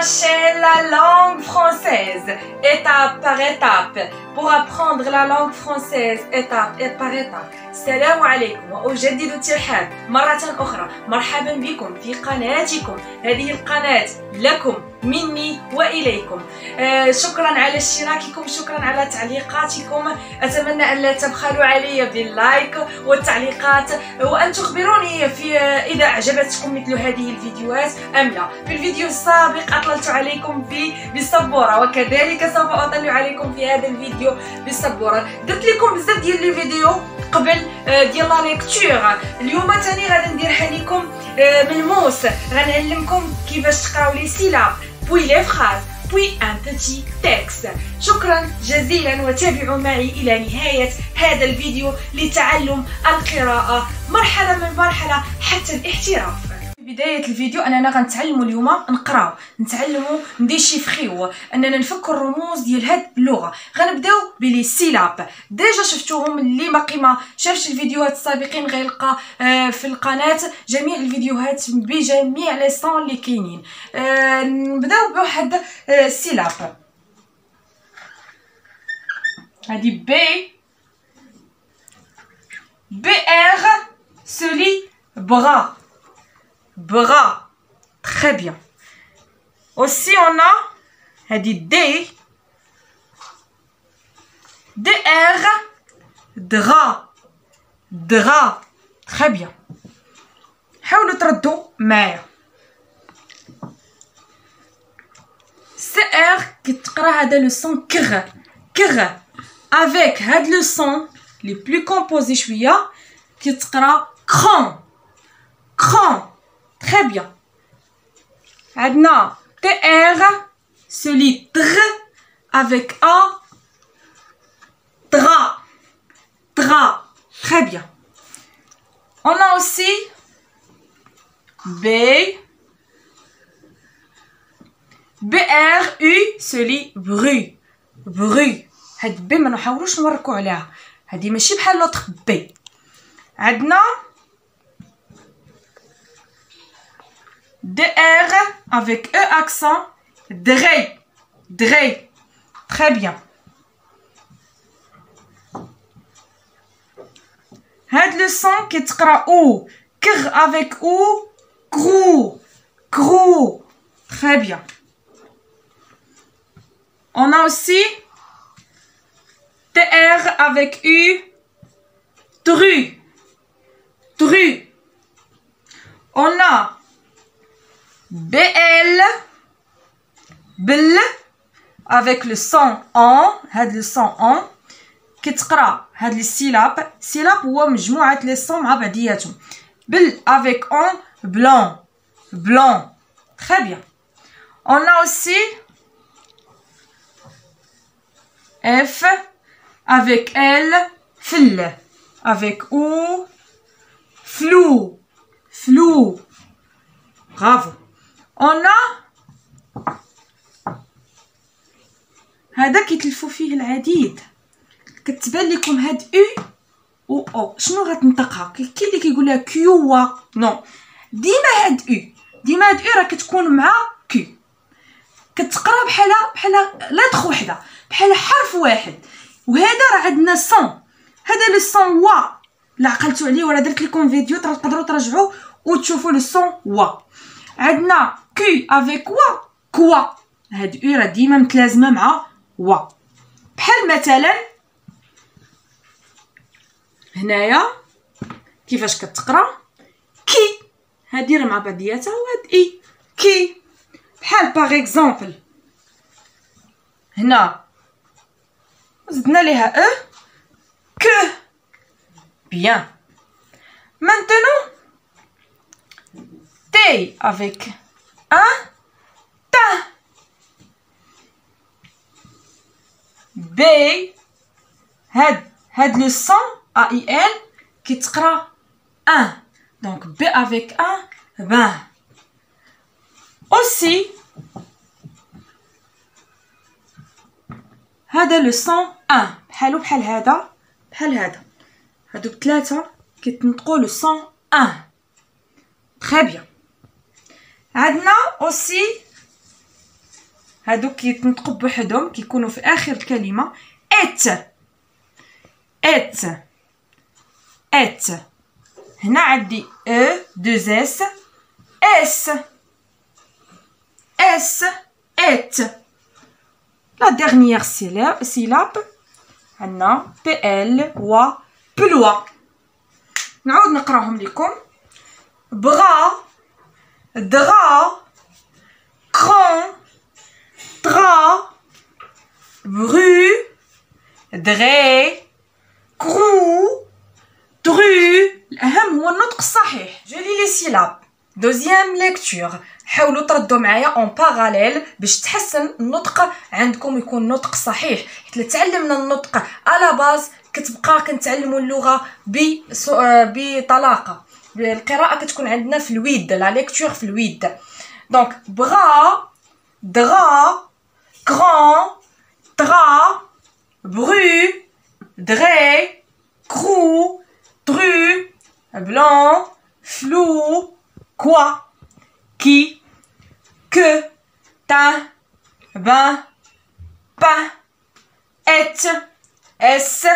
chaîne La langue française, étape par étape, pour apprendre la langue française étape par étape. السلام عليكم وأجدد الترحاب مرة أخرى. مرحبا بكم في قناتكم. هذه القناة لكم مني وإليكم. شكرا على اشتراككم، شكرا على تعليقاتكم. أتمنى أن لا تبخلوا علي باللايك والتعليقات، وأن تخبروني في إذا أعجبتكم مثل هذه الفيديوهات أم لا. في الفيديو السابق أطلت عليكم بالسبورة، وكذلك سوف أطلع عليكم في هذا الفيديو بالسبورة. درت لكم بزاف ديال لي فيديو قبل ديال لا ليكتور. اليوم ثاني غادي نديرها لكم ملموس، غنعلمكم كيفاش تقراو لي سيلاب puis les phrases puis un petit texte. شكرا جزيلا وتابعوا معي إلى نهاية هذا الفيديو لتعلم القراءة مرحلة من مرحلة حتى الاحتراف. في بداية الفيديو أننا غنتعلموا اليوم نقراو، نتعلموا نديشيفريو، أننا نفكوا الرموز ديال هاد اللغة. غنبداو بلي سيلاب. ديجا شفتوهم، اللي باقي ما شافش الفيديوهات السابقين غيلقى في القناة جميع الفيديوهات بجميع لي صون اللي كاينين. نبداو بواحد سيلاب. هادي BR se lit bras. Bras. Très bien. Aussi, on a DR, drap. Drap. Très bien. حاولوا تردوا معايا. CR كتقرا هذا لو سون كغ avec هاد لو سون لي بلو كومبوزي شويه كتقرا cran. Très bien. عندنا TR se lit dr avec A. Drap. Très bien. On a aussi BRU se lit bru. هاد بي ما نحاولوش نوركو عليها، هادي ماشي بحال لوطخ بي. عندنا DR avec E accent, dre. Très bien. هاد لو سون كيتقرا او كغ avec او grou. Très bien. On a aussi TR avec U, dru. On a BL avec le son en. هاد le son en كتقرا هاد لي سيلاب هو مجموعة لي صون مع بعضياتهم. avec en blanc. Très bien. On a aussi F avec L avec O flou. Bravo. On a هذا كيتلفوا فيه العديد، كتبان لكم هاد او شنو غتنطقها؟ كاين اللي كيقولها كيوا نو. ديما هاد او راه كتكون مع كي، كتقرا بحال لتر وحده، بحال حرف واحد. وهذا راه عندنا صون، هذا لو صون وا. لا عقلتوا عليه ولا درت لكم فيديو تقدروا ترجعوا وتشوفوا لو صون وا. عندنا كي افيك كوا. هاد راه ديما متلازمه مع وا. بحال مثلا هنايا كيفاش كتقرا كي، هادي راه مع بعضياتها، وهاد كي. بحال باغ اكزومبل هنا زدنا ليها كو. بيان. Maintenant T avec un ta. B هاد le son AIL كيتقرا un. Donc B avec un ben. Aussi هذا le son un بحال هذا هادو بثلاثة كيتنطقوا le son un. Très bien. عندنا aussi هادو كيتنطقوا بوحدهم كيكونوا في اخر الكلمه. ات ات ات. هنا عندي او دوز اس اس اس ات. لا ديرنيير سيلاب عندنا بي ال و بلوا. نعاود نقراهم لكم. بغا دغا كرون ترا برو دري كرو درو. الأهم هو النطق الصحيح. جو لي لي سيلاب. دوزيام ليكتور، حاولوا تردوا معايا اون باراليل باش تحسن النطق عندكم يكون نطق صحيح. حيت تعلمنا النطق على باز كتبقى كنتعلموا اللغه بطلاقه. القراءه كتكون عندنا في الويد، لا ليكتور في الويد. دونك بغا دغا كرون ترا برو دري كرو درو بلون flou, quoi, qui, que, ta, ben, pas, et, est,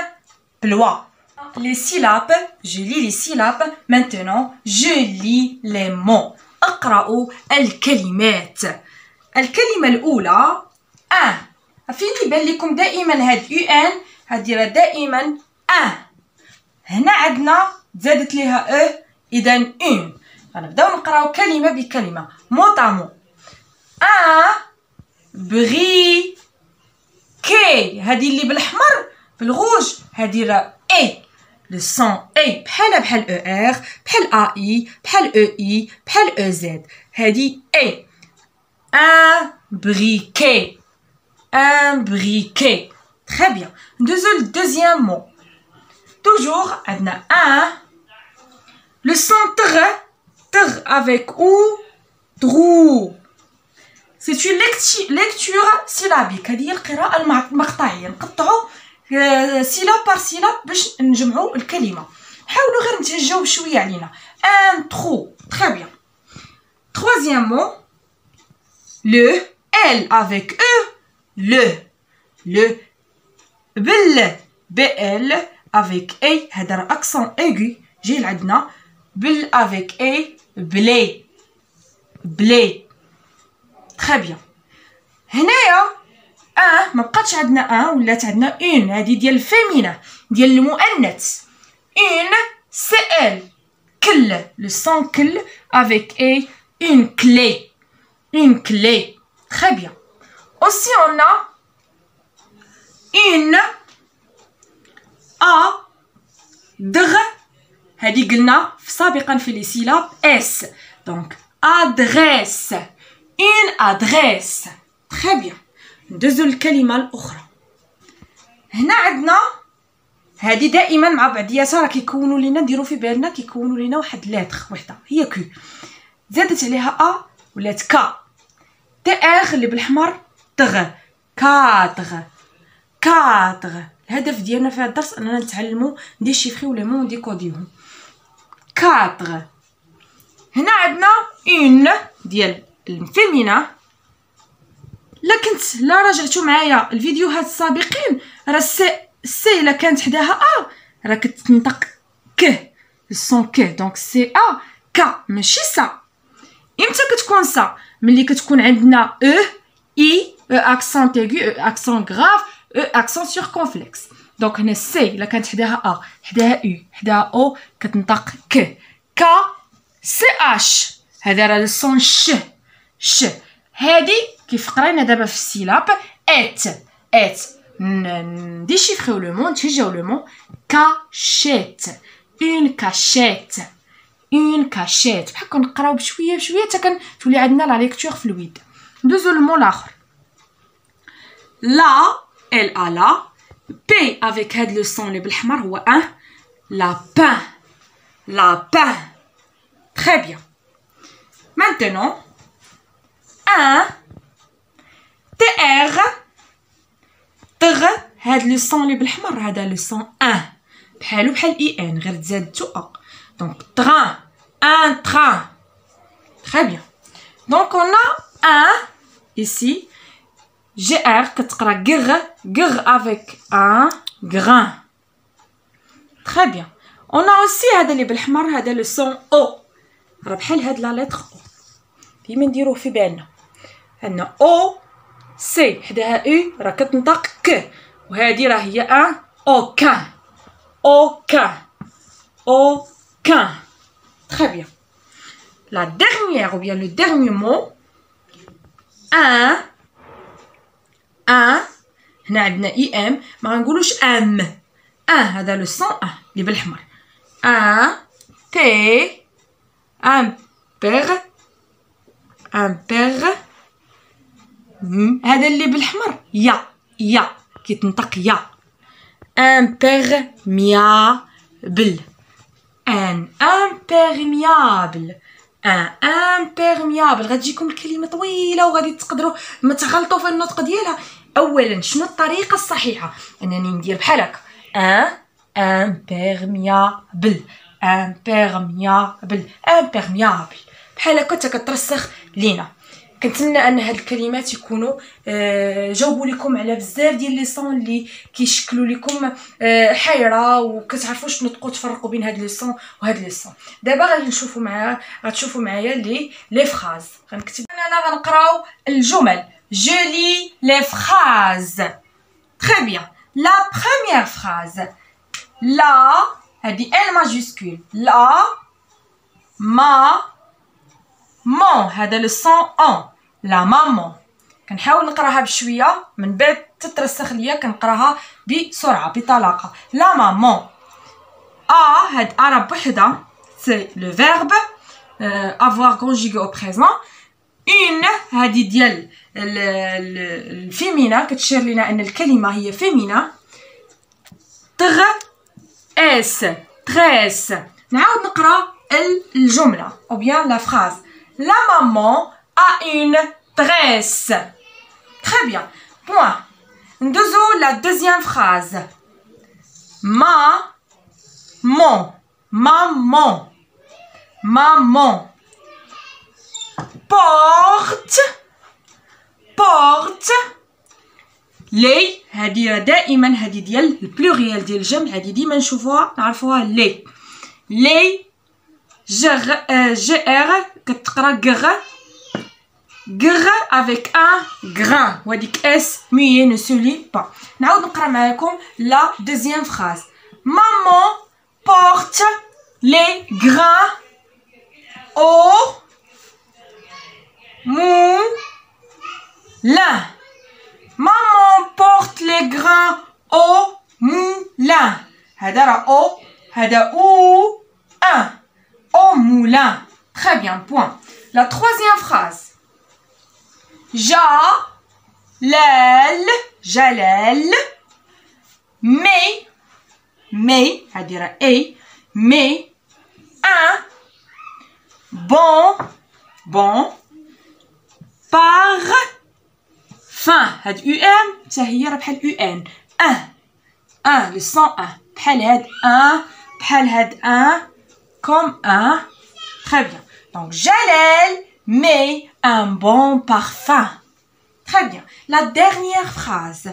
ploie. Les syllabes, je lis les syllabes. Maintenant, je lis les mots. اقرأوا الكلمات. الكلمة الأولى فين يبان لكم دائما هاد UN هاديرها دائما هنا عندنا زادت ليها إذا اون. غنبداو نقراو كلمة بكلمة مو طامو. بغي كي. هادي اللي بالأحمر بالغوج هادي راه اي. لو سون اي بحال او ار بحال ا اي بحال او اي بحال او زد. هادي اي. briquet un briquet. Très bien. Deuxième mot. Toujours عندنا le son tr avec ou trou. C'est une lecture syllabique. هذه القراءة المقطعية. نقطعوا سيلاب بار سيلاب باش نجمعوا الكلمة. حاولوا غير نتهجاو بشوية علينا. un trou. Très bien. Troisième mot. Le L avec E. Le BL avec A. هذا accent aigu. جاي لعندنا بل avec A. blé. Très bien. هنايا ما بقاتش عندنا ولات عندنا اون. هذه ديال الفيمينا ديال المؤنث. اون سي ال. كل لو سون كل avec A. une clé. Très bien. Aussi on a une adre. هذه قلنا سابقا في لي سيلاب اس. دونك adresse. une adresse. Très bien. ندوزو الكلمة الأخرى. هنا عندنا هذه دائما مع بعضياتها راه كيكونوا لينا نديرو في بالنا كيكونوا لينا واحد لاتر وحده هي كو. زادت عليها ولات كا. تي ار اللي بالحمر تغ. كادغ. الهدف ديالنا في هذا الدرس اننا نتعلموا ديشيفريو لي مون ديكوديوهم. كادغ. هنا عندنا اون ديال الفيمينا. لا رجعتوا معايا الفيديوهات السابقين راه سي الا كانت حداها راه كتنطق ك. السون ك. دونك سي كا ماشي سا. امتى كتكون سا؟ ملي كتكون عندنا اي اكسون ايغو اكسون غراف اكسون سيركونفلكس. دونك هنا سي الا كانت حداها حداها حداها او كتنطق ك. كا سي اش. هذا راه السون ش. هادي كيف قرينا دابا في السيلاب ات نديشيفريو لو مون نتهجاو لو مون كاشيت. اون كاشيت. بحال كنقراو بشويه حتى كتولي عندنا لا ليكتور في الويد. ندوزو للمون الاخر. لا ال لا بي افيك هاد لو سون اللي بالحمر هو لابان. Très bien. Maintenant TR تغ. هاد لو سون اللي بالحمر هذا لو سون بحالو بحال اي ان غير تزادتو دونك train un train. Très bien. Donc on a un ici GR كتقرا غ avec un grain. Très bien. On a aussi هذا اللي بالحمر هذا le son O. راه بحال هاد لا لتر O. ديما نديروه في بالنا. عندنا O C حداها U راه كتنطق ك وهذه راه هي ان aucun. Aucun. Aucun. Très bien. La dernière ou bien le dernier mot un هنا عندنا اي ام ما غنقولوش ام هذا لو سون اللي بالحمر بي ان بيغ هذا اللي بالحمر يا كيتنطق يا imperméable ان imperméable غتجيكم الكلمه طويله وغادي تقدروا ما تغلطوا في النطق ديالها. اولا شنو الطريقه الصحيحه؟ انني ندير بحال هكا imperméable بحال هكا حتى كترسخ لينا. كنتمنى ان هاد الكلمات يكونوا جاوبوا لكم على بزاف ديال لي صون اللي كيشكلوا لكم حيره وكتعرفوش تنطقوا تفرقوا بين هاد لي صون وهاد لي صون. دابا غتشوفوا معايا لي فراز. غنكتب انا غنقراو الجمل. je lis les phrases. Très bien. La première phrase. La هادي L majuscule. La maman هذا le son en. La maman. كنحاول نقراها بشويه من بعد تترسخ ليا كنقراها بسرعه بطلاقه. La maman. هاد ا بوحدها c'est le verbe avoir conjugué au présent. une هادي ديال الفيمينا كتشير لنا ان الكلمه هي فيمينا. تغ نعاود نقرا الجمله او bien la phrase. La maman a une tresse. Très bien. Point. ندوزو la deuxième phrase. Maman porte لي هادي دائما هادي ديال البلوريال ديال الجمع هادي ديما نشوفوها نعرفوها لي جر كتقرا غ avec un grain وهاديك اس مي ne se lit pas. نعاود نقرا معاكم la deuxième phrase. Maman porte les grains au moulin. Maman porte les grains au moulin. هذا راه او هذا او un au moulin. Très bien. Point. La troisième phrase. Jalal mais هذه راه اي mais un bon parfum. هاد او ام حتى هي راه بحال او ان لو سون بحال هاد بحال هاد comme un. Très bien. Donc Jalal met un bon parfum. Très bien. La dernière phrase.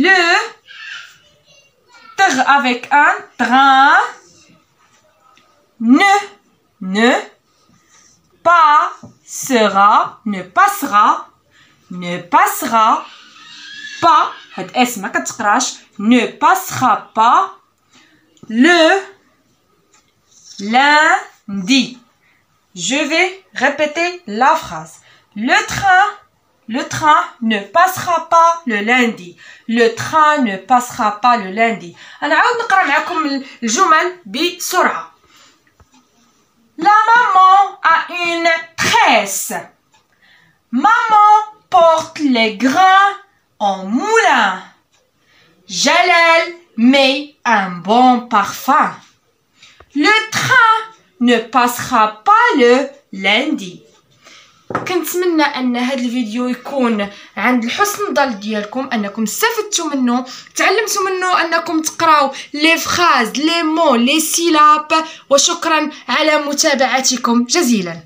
Le avec un train ne passera pas هاد اس ما كتقراش ne passera pas le lundi. Je vais répéter la phrase. Le train ne passera pas le lundi. Le train ne passera pas le lundi. أنا عاود نقرا معكم الجمل بسرعة. La maman a une tresse. Maman porte les grains en moulin. Jalal met un bon parfum. Le train ne passera pas le lundi. كنتمنى ان هذا الفيديو يكون عند الحسن الظن ديالكم انكم استفدتوا منه تعلمتوا منه انكم تقراو لي فراز لي مو لي سيلاب وشكرا على متابعتكم جزيلا.